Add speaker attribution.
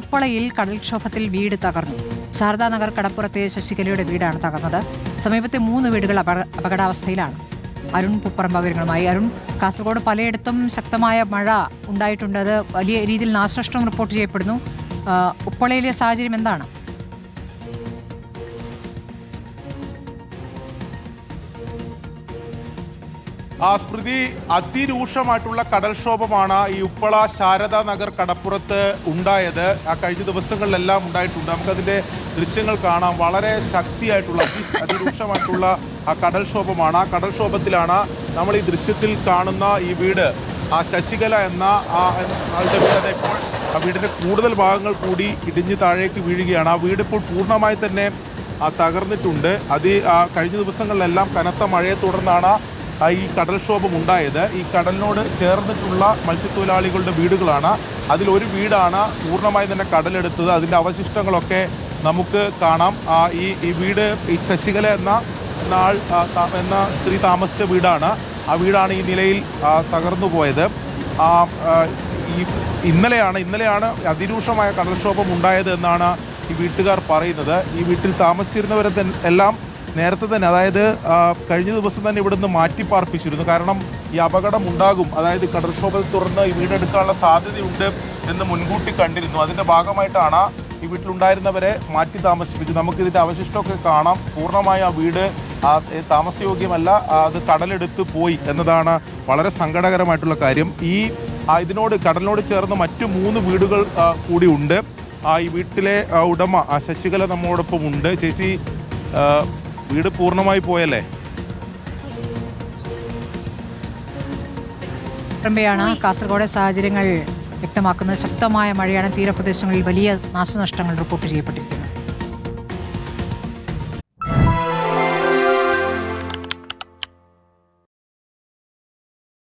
Speaker 1: ഉപ്പളയിൽ കടൽക്ഷോഭത്തിൽ വീട് തകർന്നു. ശാരദാനഗർ കടപ്പുറത്തെ ശശികലയുടെ വീടാണ് തകർന്നത്. സമീപത്തെ 3 വീടുകൾ അപകടാവസ്ഥയിലാണ്. അരുൺ പുപ്പറമ്പ വിവരങ്ങളുമായി. അരുൺ, കാസർഗോഡ് പലയിടത്തും ശക്തമായ മഴ ഉണ്ടായിട്ടുണ്ട്. അത് വലിയ രീതിയിൽ നാശനഷ്ടം റിപ്പോർട്ട് ചെയ്യപ്പെടുന്നു. ഉപ്പളയിലെ സാഹചര്യം എന്താണ്?
Speaker 2: സ്മൃതി, അതിരൂക്ഷമായിട്ടുള്ള കടൽക്ഷോഭമാണ് ഈ ഉപ്പള ശാരദാനഗർ കടപ്പുറത്ത് ഉണ്ടായത്. കഴിഞ്ഞ ദിവസങ്ങളിലെല്ലാം ഉണ്ടായിട്ടുണ്ട്. നമുക്കതിൻ്റെ ദൃശ്യങ്ങൾ കാണാം. വളരെ ശക്തിയായിട്ടുള്ള അതിരൂക്ഷമായിട്ടുള്ള കടൽക്ഷോഭമാണ്. ആ കടൽക്ഷോഭത്തിലാണ് നമ്മൾ ഈ ദൃശ്യത്തിൽ കാണുന്ന ഈ വീട്, ശശികല എന്ന ആളുടെ വീട്. ഇപ്പോൾ ആ വീടിൻ്റെ കൂടുതൽ ഭാഗങ്ങൾ കൂടി ഇടിഞ്ഞ് താഴേക്ക് വീഴുകയാണ്. ആ വീട് ഇപ്പോൾ പൂർണ്ണമായി തന്നെ തകർന്നിട്ടുണ്ട്. കഴിഞ്ഞ ദിവസങ്ങളിലെല്ലാം കനത്ത മഴയെ തുടർന്നാണ് ഈ കടൽക്ഷോഭം ഉണ്ടായത്. ഈ കടലിനോട് ചേർന്നിട്ടുള്ള മത്സ്യത്തൊഴിലാളികളുടെ വീടുകളാണ്. അതിലൊരു വീടാണ് പൂർണ്ണമായി തന്നെ കടലെടുത്തത്. അതിൻ്റെ അവശിഷ്ടങ്ങളൊക്കെ നമുക്ക് കാണാം. ഈ വീട് ഈ ശശികല എന്ന സ്ത്രീ താമസിച്ച വീടാണ്. ആ വീടാണ് ഈ നിലയിൽ തകർന്നു പോയത്. ഇന്നലെയാണ് അതിരൂക്ഷമായ കടൽക്ഷോഭം ഉണ്ടായത് എന്നാണ് ഈ വീട്ടുകാർ പറയുന്നത്. ഈ വീട്ടിൽ താമസിച്ചിരുന്നവരെ എല്ലാം നേരത്തെ തന്നെ, അതായത് കഴിഞ്ഞ ദിവസം തന്നെ ഇവിടുന്ന് മാറ്റിപ്പാർപ്പിച്ചിരുന്നു. കാരണം ഈ അപകടം ഉണ്ടാകും, അതായത് കടൽക്ഷോഭത്തെ തുടർന്ന് ഈ വീടെടുക്കാനുള്ള സാധ്യതയുണ്ട് എന്ന് മുൻകൂട്ടി കണ്ടിരുന്നു. അതിൻ്റെ ഭാഗമായിട്ടാണ് ഈ വീട്ടിലുണ്ടായിരുന്നവരെ മാറ്റി താമസിപ്പിച്ചത്. നമുക്കിതിൻ്റെ അവശിഷ്ടമൊക്കെ കാണാം. പൂർണ്ണമായി ആ വീട് താമസയോഗ്യമല്ല, അത് കടലെടുത്ത് പോയി എന്നതാണ് വളരെ സങ്കടകരമായിട്ടുള്ള കാര്യം. കടലിനോട് ചേർന്ന് മറ്റു 3 വീടുകൾ കൂടി ഉണ്ട്. ഈ വീട്ടിലെ ഉടമ ശശികല നമ്മോടൊപ്പം ഉണ്ട്. ചേച്ചി, വീട് പൂർണ്ണമായി പോയല്ലേ?
Speaker 1: കാസർഗോഡ് സാഹചര്യങ്ങൾ വ്യക്തമാക്കുന്നത്. ശക്തമായ മഴയാണ്. തീരപ്രദേശങ്ങളിൽ വലിയ നാശനഷ്ടങ്ങൾ റിപ്പോർട്ട് ചെയ്യപ്പെട്ടിരിക്കുന്നത്.